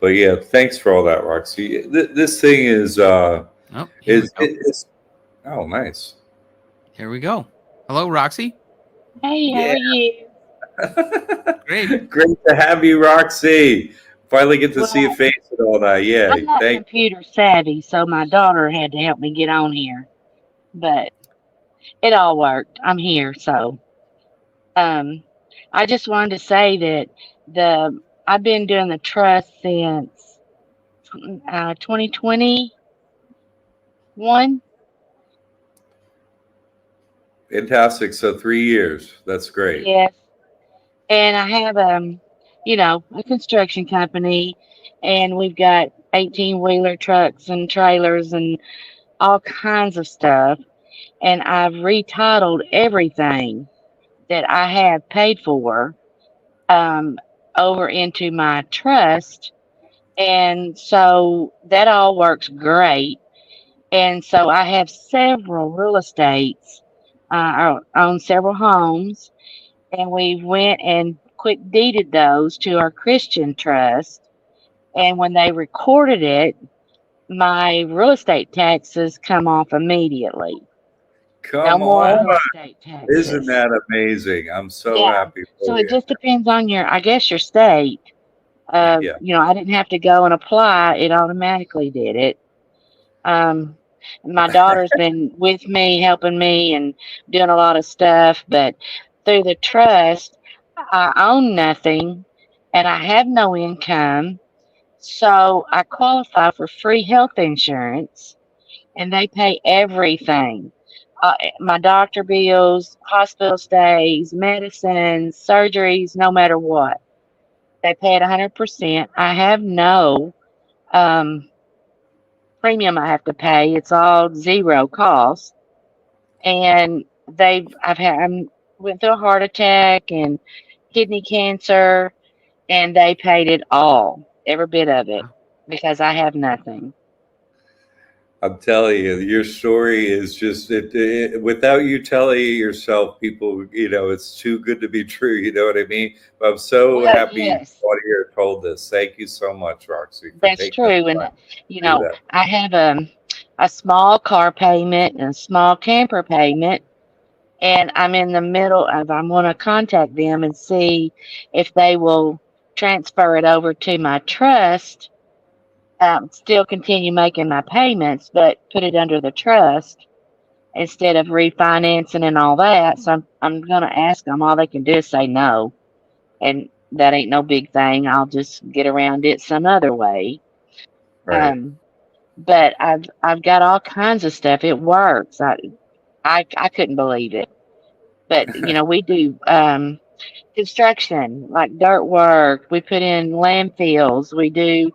But yeah, thanks for all that, Roxy. This thing Oh, here we is go. is oh nice. Here we go. Hello, Roxy. Hey, how Yeah. are you? Great. Great to have you, Roxy. Finally get to see your Well, face and all that. Yeah, I'm not thank computer savvy, so my daughter had to help me get on here, but it all worked. I'm here, so um, I just wanted to say that the I've been doing the trust since 2021. fantastic. So 3 years. That's great. Yes, and I have a construction company, and we've got 18-wheeler trucks and trailers and all kinds of stuff. And I've retitled everything that I have paid for um, over into my trust. And so that all works great. And so I have several real estates, I own several homes, and we went and quick deeded those to our Christian trust. And when they recorded it, my real estate taxes come off immediately. No Come more on. real estate Isn't taxes. that amazing? I'm so Yeah. happy So for it you. just depends on I guess your state. Yeah. I didn't have to go and apply. It automatically did it. Um, my daughter's been with me, helping me and doing a lot of stuff, but through the trust, I own nothing and I have no income. So I qualify for free health insurance and they pay everything. My doctor bills, hospital stays, medicines, surgeries, no matter what. They pay it 100%. I have no um, premium I have to pay. It's all zero cost. And I went through a heart attack and kidney cancer, and they paid it all, every bit of it, because I have nothing. I'm telling you, your story is just without you telling it yourself, people, it's too good to be true. You know what I mean? But I'm so Well, happy you yes, got here and told this. Thank you so much, Roxy, for that's taking the true. And, time to do that. I have a small car payment and a small camper payment. And I'm in the middle of, I'm going to contact them and see if they will transfer it over to my trust, still continue making my payments, but put it under the trust instead of refinancing and all that. So I'm going to ask them. All they can do is say no. And that ain't no big thing. I'll just get around it some other way. Right. Um, but I've got all kinds of stuff. It works. I couldn't believe it. But we do construction, like dirt work. We put in landfills. We do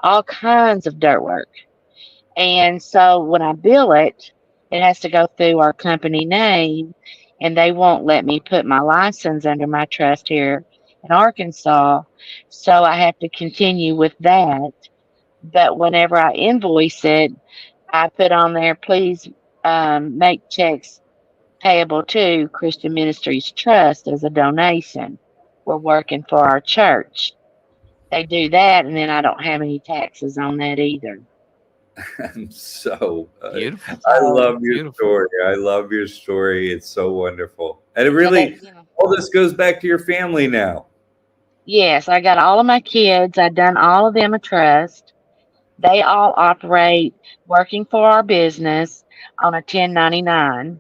all kinds of dirt work. And so when I bill it, it has to go through our company name, and they won't let me put my license under my trust here in Arkansas. So I have to continue with that. But whenever I invoice it, I put on there, please make checks payable to Christian Ministries Trust as a donation. We're working for our church. They do that, and then I don't have any taxes on that either. I'm so, Beautiful. I So, love your Beautiful. story. I love your story. It's so wonderful. And it yeah, really, all this goes back to your family now. yes, I got all of my kids. I've done all of them a trust. They all operate working for our business on a 1099.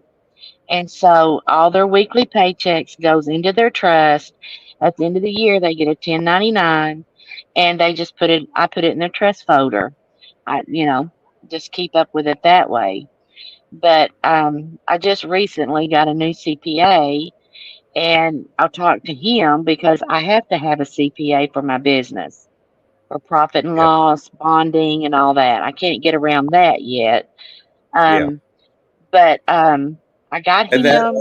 And so all their weekly paychecks goes into their trust. At the end of the year, they get a 1099 and they just I put it in their trust folder. Just keep up with it that way. But I just recently got a new CPA and I'll talk to him because I have to have a CPA for my business for profit and Yeah. loss, bonding, and all that. I can't get around that yet. Yeah. Um, but I got And that,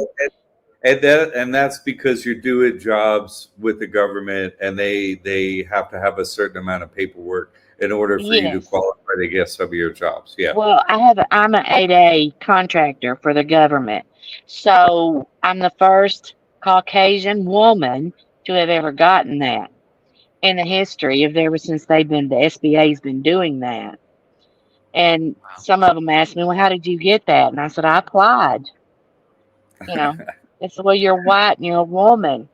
him. and that's because you're doing jobs with the government, and they have to have a certain amount of paperwork in order for you to Yes. qualify to get some of your jobs. Yeah. Well, I'm an 8A contractor for the government. So I'm the first Caucasian woman to have ever gotten that. in the history of ever since the SBA's been doing that. And Wow. some of them asked me, well, how did you get that? And I said, I applied. You know, they said, well, you're white and you're a woman.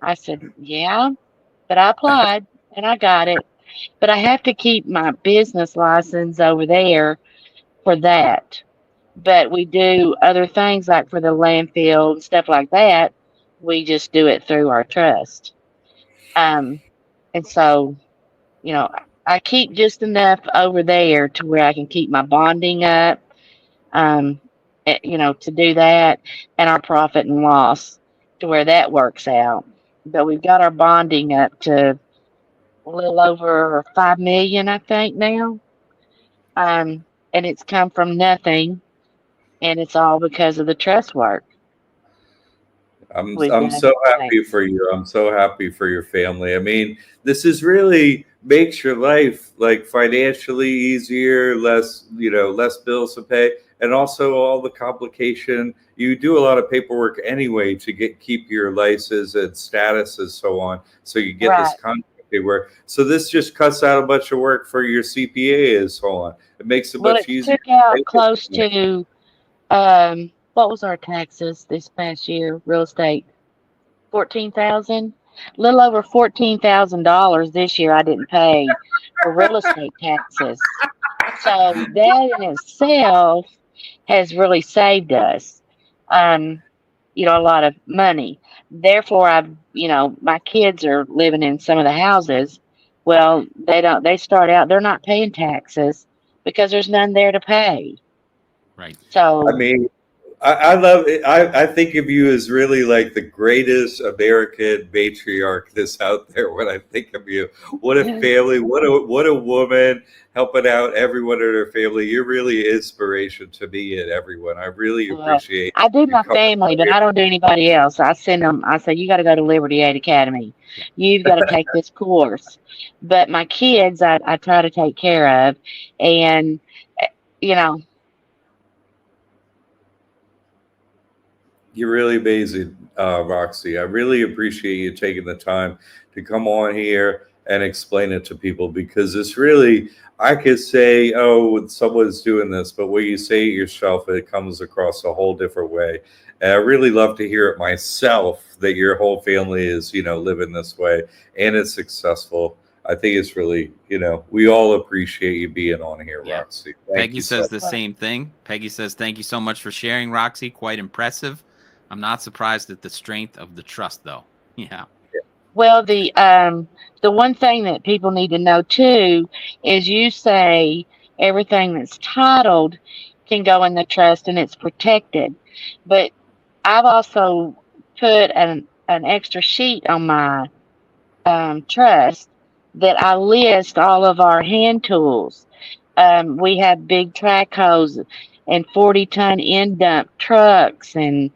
I said, yeah, but I applied and I got it. But I have to keep my business license over there for that. But we do other things like for the landfill and stuff like that. We just do it through our trust. Um, and so, you know, I keep just enough over there to where I can keep my bonding up, um, to do that and our profit and loss to where that works out. But we've got our bonding up to a little over 5 million, I think now. Um, and it's come from nothing, and it's all because of the trust work we've I'm done. so happy for you. I'm so happy for your family. I mean, this is really makes your life like financially easier, less, less bills to pay, and also all the complication. You do a lot of paperwork anyway to keep your license and status and so on. So you get this Right. contract paperwork. So this just cuts out a bunch of work for your CPA and so on. It makes it Well, much it easier. took out close to what was our taxes this past year? Real estate, 14,000, a little over $14,000 this year. I didn't pay for real estate taxes, so that in itself has really saved us, um, a lot of money. Therefore, my kids are living in some of the houses. Well, they don't. They start out. They're not paying taxes because there's none there to pay. Right. I So mean, I love it. I think of you as really like the greatest American matriarch that's out there. When I think of you, what a family, what a woman helping out everyone in her family. You're really inspiration to me and everyone. I really Well, appreciate I do you my coming family, on but here. I don't do anybody else. I send them, I say, you got to go to Liberty Aid Academy. Yeah. You've got to take this course. But my kids, I try to take care of. And, eh, you know, You're really amazing, Roxy. I really appreciate you taking the time to come on here and explain it to people because it's really, I could say, oh, someone's doing this, but when you say it yourself, it comes across a whole different way. And I really love to hear it myself that your whole family is, living this way and it's successful. I think it's really, we all appreciate you being on here, Yeah. Roxy. Thank Peggy you says so the same thing. Peggy says, thank you so much for sharing, Roxy. Quite impressive. I'm not surprised at the strength of the trust, though. Yeah. well, the one thing that people need to know too is you say everything that's titled can go in the trust and it's protected. But I've also put an extra sheet on my trust that I list all of our hand tools. We have big track hoes and 40-ton end dump trucks and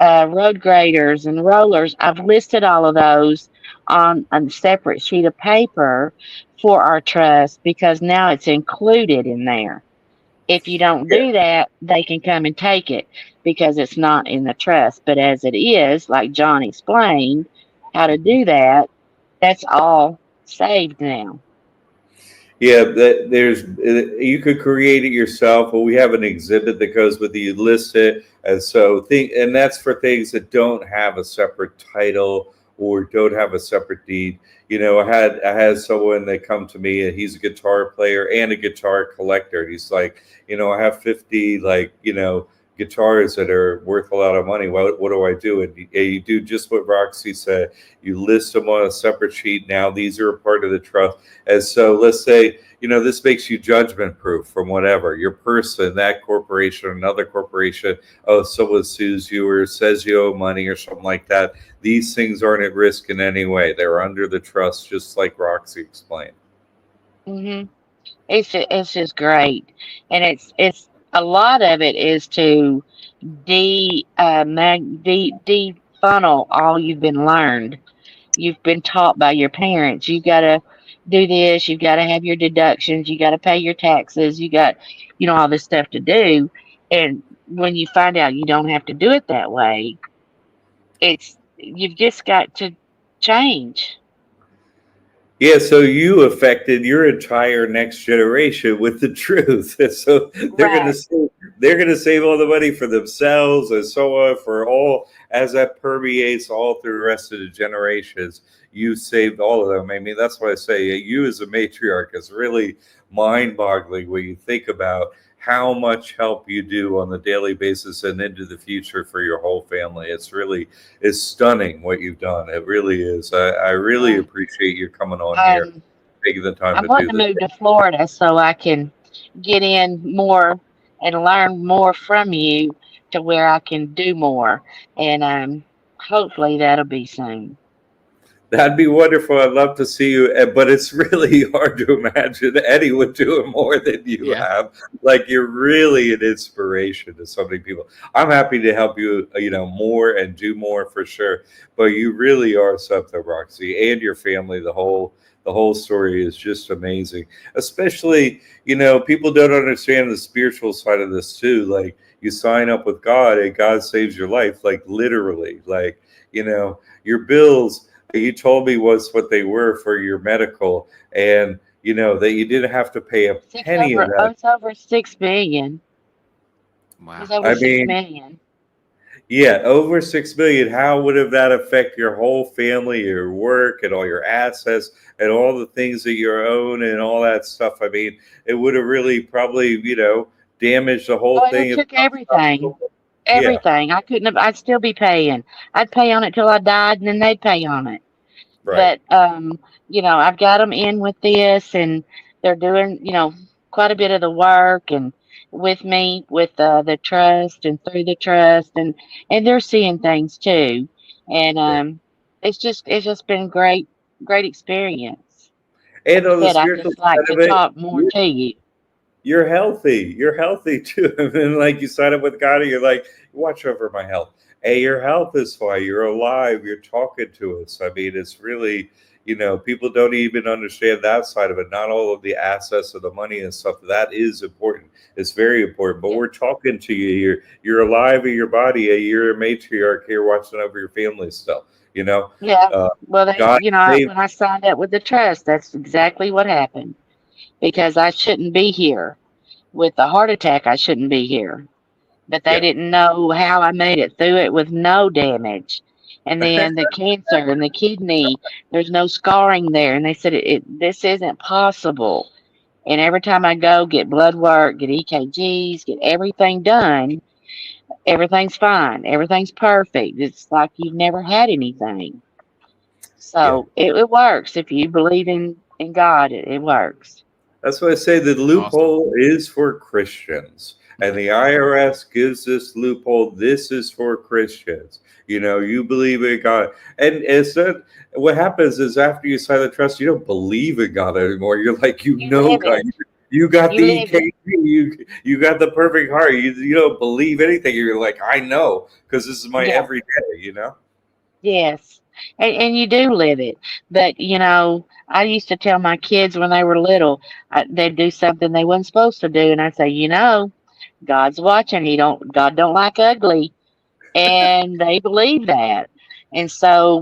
road graders and rollers. I've listed all of those on a separate sheet of paper for our trust because now it's included in there. If you don't much. do that, they can come and take it because it's not in the trust. But as it is, like John explained how to do that, that's all saved now. Yeah, you could create it yourself, but we have an exhibit that goes with the list it, and so and that's for things that don't have a separate title or don't have a separate deed. I had someone that come to me, and he's a guitar player and a guitar collector. And he's like, I have 50 guitars that are worth a lot of money. What do I do? And you do just what Roxy said. You list them on a separate sheet. Now these are a part of the trust. And so let's say, this makes you judgment proof from whatever your person, that corporation, another corporation. Oh, someone sues you or says you owe money or something like that. These things aren't at risk in any way. They're under the trust, just like Roxy explained. hmm it's just great, and it's a lot of it is to defunnel all you've been taught by your parents. You got to do this. You've got to have your deductions. You got to pay your taxes. You got, all this stuff to do. And when you find out you don't have to do it that way, you've just got to change. Yeah, so you affected your entire next generation with the truth. So Right. they're gonna save all the money for themselves and so on for all as that permeates all through the rest of the generations. You saved all of them. I mean, that's why I say you as a matriarch is really mind-boggling when you think about how much help you do on the daily basis and into the future for your whole family. It's stunning what you've done. It really is. I really Right. appreciate you coming on here, Um, taking the time I to want do to this. move to Florida so I can get in more and learn more from you to where I can do more. And hopefully that'll be soon. That'd be wonderful. I'd love to see you, but it's really hard to imagine anyone doing more than you Yeah. have. Like you're really an inspiration to so many people. I'm happy to help you, more and do more for sure. But you really are something, Roxy, and your family. The whole story is just amazing. Especially, people don't understand the spiritual side of this too. Like you sign up with God, and God saves your life. Like literally, like your bills you told me was what they were for your medical, and that you didn't have to pay a Six penny of over, oh, that. it's over 6 million. Wow. It's over I six mean, million. yeah, over 6 million. How would have that affect your whole family, your work, and all your assets, and all the things that you own, and all that stuff? I mean, it would have really probably damaged the whole Oh, it thing. If took everything. yeah, Everything. I couldn't have, I'd still be paying. I'd pay on it till I died and then they'd pay on it. right. But I've got them in with this, and they're doing quite a bit of the work and with me with the trust and through the trust, and they're seeing things too, and Right. it's just been great experience. And Like I on the said, I spiritual just like side to of it, talk more to you. you're healthy. You're healthy too. And like you sign up with God and you're like, watch over my health. Hey, your health is fine. You're alive. You're talking to us. I mean, it's really, people don't even understand that side of it. Not all of the assets of the money and stuff. That is important. It's very important. But Yeah. we're talking to you here. You're alive in your body. You're a matriarch here watching over your family still. You know, Yeah. uh, Well, God saved. when I signed up with the trust, that's exactly what happened, because I shouldn't be here with the heart attack. I shouldn't be here, but they Yeah. didn't know how I made it through it with no damage. And then the cancer and the kidney, there's no scarring there. And they said this isn't possible. And every time I go get blood work, get EKGs, get everything done, everything's fine. Everything's perfect. It's like you've never had anything. Yeah. So it works. If you believe in God, it works. That's why I say the Awesome. loophole is for Christians. And the IRS gives this loophole. This is for Christians. You believe in God. And it's not, what happens is after you sign the trust, you don't believe in God anymore. You're like, You live God. it. You got You the live it. EKG. You got the perfect heart. You don't believe anything. You're like, I know, because this is my Yeah. everyday. Yes. And you do live it. But, I used to tell my kids when they were little, they'd do something they wasn't supposed to do. And I'd say, God's watching. God don't like ugly. And they believe that. And so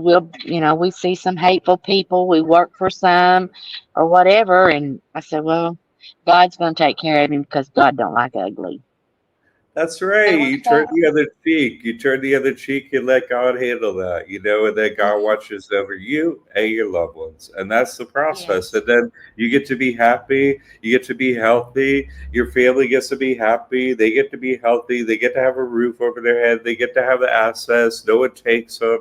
we see some hateful people. We work for some or whatever. And I said, well, God's going to take care of him because God don't like ugly. That's right. It You works turn out. the other cheek. You turn the other cheek and let God handle that, and then God Hmm. watches over you and your loved ones. And that's the process. Yes. And then you get to be happy. You get to be healthy. Your family gets to be happy. They get to be healthy. They get to have a roof over their head. They get to have the access. No one takes them.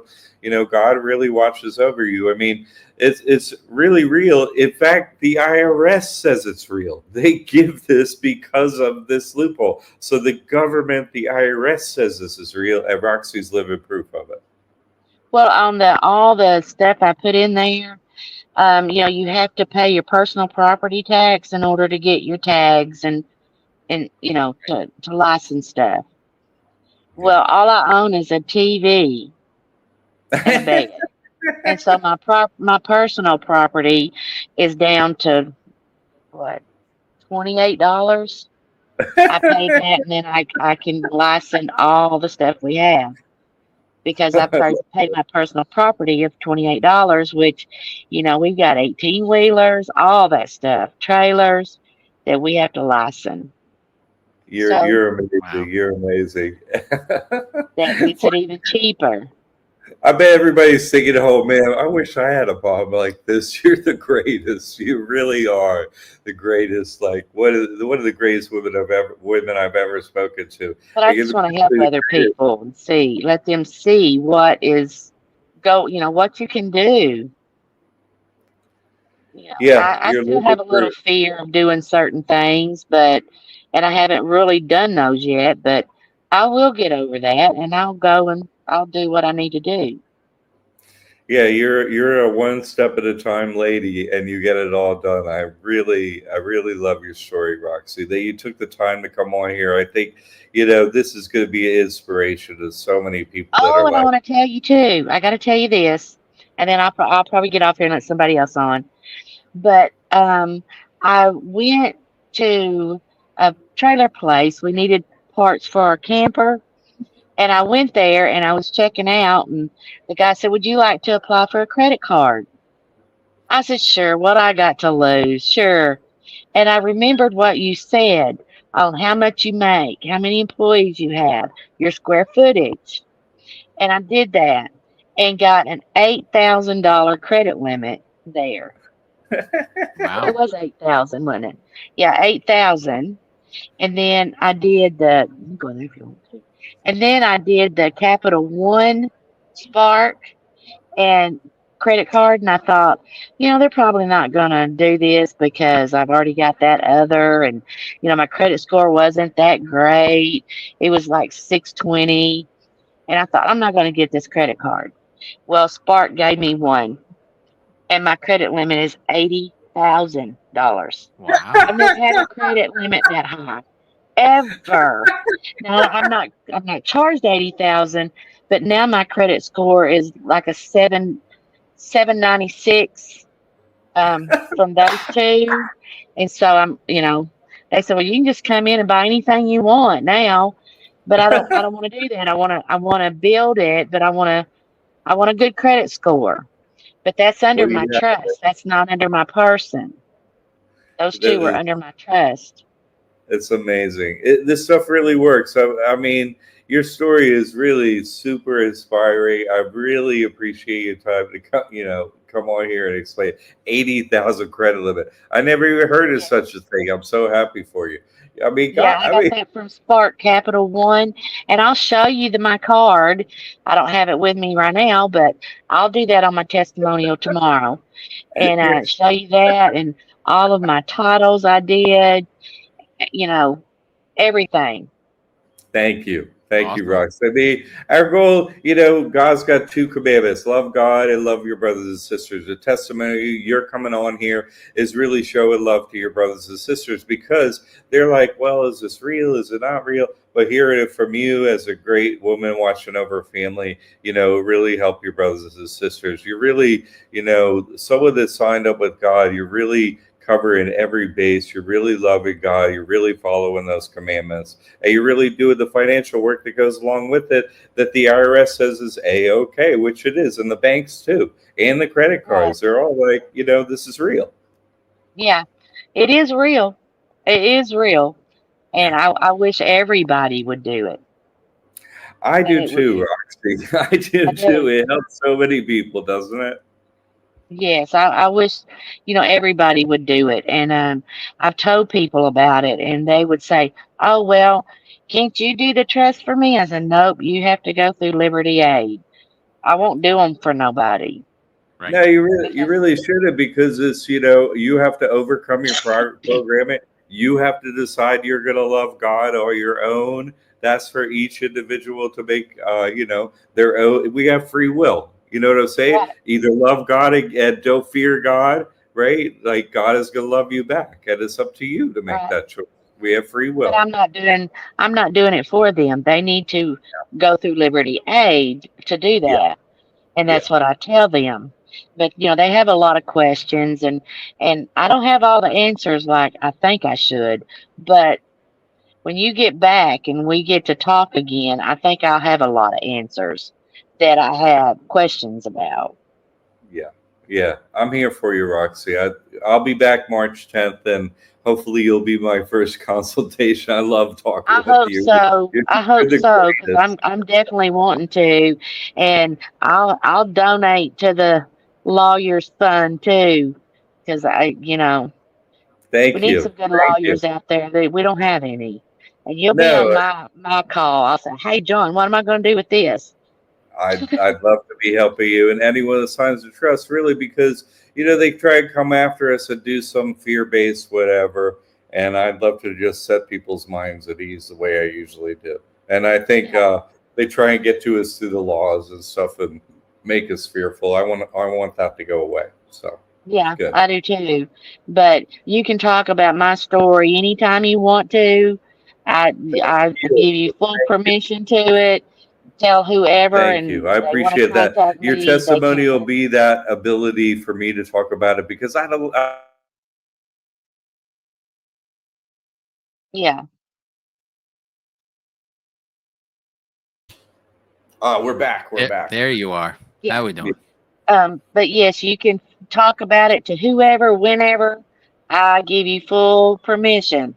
God really watches over you. I mean, it's really real. In fact, the IRS says it's real. They give this because of this loophole. So the government, the IRS says this is real, and Roxy's living proof of it. Well, on all the stuff I put in there, you have to pay your personal property tax in order to get your tags and to license stuff. Yeah. Well, all I own is a TV and a bed. And so my personal property is down to what, $28. I paid that, and then I can license all the stuff we have. because I paid my personal property of $28, which, we've got 18 wheelers, all that stuff, trailers that we have to license. So You're amazing. Wow. You're amazing. that makes it even cheaper. I bet everybody's thinking, "Oh man, I wish I had a mom like this." You're the greatest. You really are the greatest. Like one of the greatest women I've ever spoken to. But I Like, you're just want to help the other greatest. people and let them see what you can do. Yeah, I you're still living have a little proof. fear of doing certain things, and I haven't really done those yet, but I will get over that and I'll go and I'll do what I need to do. Yeah, you're a one step at a time lady, and you get it all done. I really love your story, Roxy. That you took the time to come on here. I think this is going to be an inspiration to so many people that Oh, are and I like, want to tell you too. I got to tell you this, and then I'll probably get off here and let somebody else on. But I went to a trailer place. We needed parts for our camper, and I went there and I was checking out, and the guy said, "Would you like to apply for a credit card?" I said, "Sure. What I got to lose? Sure." And I remembered what you said on how much you make, how many employees you have, your square footage. And I did that and got an $8,000 credit limit there. It Wow. was 8,000, wasn't it? Yeah, 8,000. And then I did you go there if you want to. And then I did the Capital One Spark and credit card, and I thought, they're probably not gonna do this because I've already got that other, and my credit score wasn't that great. It was like 620, and I thought I'm not gonna get this credit card. Well, Spark gave me one, and my credit limit is $80,000. Wow. I've never had a credit limit that high ever. Now I'm not charged 80,000, but now my credit score is like a 796 from those two. And so they said, well, you can just come in and buy anything you want now, but I don't want to do that. I want to build it, but I want a good credit score. But that's under "Well, my yeah, trust. That's not under my person. Those two were that, under my trust. it's amazing. This stuff really works. I mean, your story is really super inspiring. I really appreciate your time to come on here and explain 80,000 credit limit. I never even heard of such a Yes. thing. I'm so happy for you. I mean, Yeah, God, I I got mean, that from Spark Capital One, and I'll show you my card. I don't have it with me right now, but I'll do that on my testimonial tomorrow, and you're show you that and all of my titles I did, you know, everything. Thank you. Thank you, Awesome. Rox. I mean, our goal, God's got two commandments: love God and love your brothers and sisters. The testimony you're coming on here is really showing love to your brothers and sisters because they're like, well, is this real? Is it not real? But hearing it from you as a great woman watching over a family, really help your brothers and sisters. You're really, someone that signed up with God, you're really covering every base. You're really loving God. You're really following those commandments. And you're really doing the financial work that goes along with it that the IRS says is A-OK, which it is, and the banks too, and the credit Right. cards. They're all like, this is real. Yeah, it is real. It is real, and Yeah. I wish everybody would do it, I and do it would. too, Roxy. I I do too. do. It helps so many people, doesn't it? Yes, I wish, everybody would do it. And I've told people about it, and they would say, "Oh, well, can't you do the trust for me?" I said, "Nope, you have to go through Liberty Aid. I won't do them for nobody Right. No, you because really shouldn't because it's you have to overcome your programming. You have to decide you're going to love God or your own. That's for each individual to make. Their own. We have free will. You know what I'm saying? right, Either love God and don't fear God, right? Like God is going to love you back, and it's up to you to make right. that choice. We have free But will. I'm not doing it for them. They need to go through Liberty Aid to do Yeah, that, and yeah. that's what I tell them. But they have a lot of questions, and I don't have all the answers like I think I should, but when you get back and we get to talk again, I think I'll have a lot of answers that I have questions about. Yeah, I'm here for you, Roxy. I'll be back March 10th, and hopefully you'll be my first consultation. I love talking I with hope you. so. You're, I you're hope the so because greatest. I'm definitely wanting to, and I'll donate to the lawyer's fund too, because we Thank need you. some good Thank you. lawyers out there. That we don't have any, and you'll be on No, my call. I'll say, hey John, what am I going to do with this? I'd love to be helping you and anyone that signs of trust, really, because they try and come after us and do some fear-based whatever, and I'd love to just set people's minds at ease the way I usually do. And I think Yeah. they try and get to us through the laws and stuff and make us fearful. I want that to go away. So Yeah, good. I do too. But you can talk about my story anytime you want to. I give you full permission to it. Tell whoever, Thank and you. I if they want to appreciate that. contact Your me, they testimony will can. be that ability for me to talk about it because I don't. Yeah. Oh, we're back. We're back. There you are. Yeah. How we doing? But yes, you can talk about it to whoever, whenever. I give you full permission.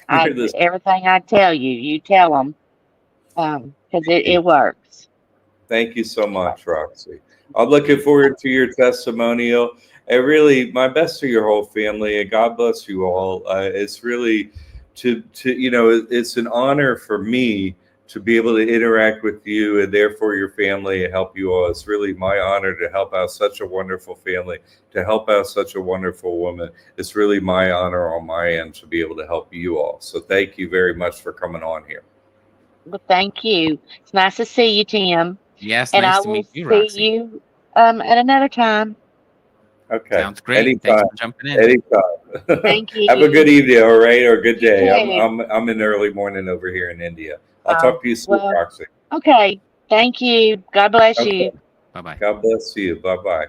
You're the Everything I tell you, you tell them, because it works. Thank you so It much, works. Roxy. I'm looking forward to your testimonial. And really, my best to your whole family, and God bless you all. It's really it's an honor for me to be able to interact with you and therefore your family and help you all. It's really my honor to help out such a wonderful family, to help out such a wonderful woman. It's really my honor on my end to be able to help you all. So thank you very much for coming on here. Well, thank you. It's nice to see you, Tim. Yes, And nice I to will meet you, see Roxy. you at another time. Okay. Sounds great. Thanks Anytime. for jumping in. Anytime. Thank Have a good you. evening, all right, or good You day. too. I'm in early morning over here in India. I'll Oh, talk to you soon, well, Roxy. okay. Thank you. God bless Okay. you. Bye bye. God bless you. Bye bye.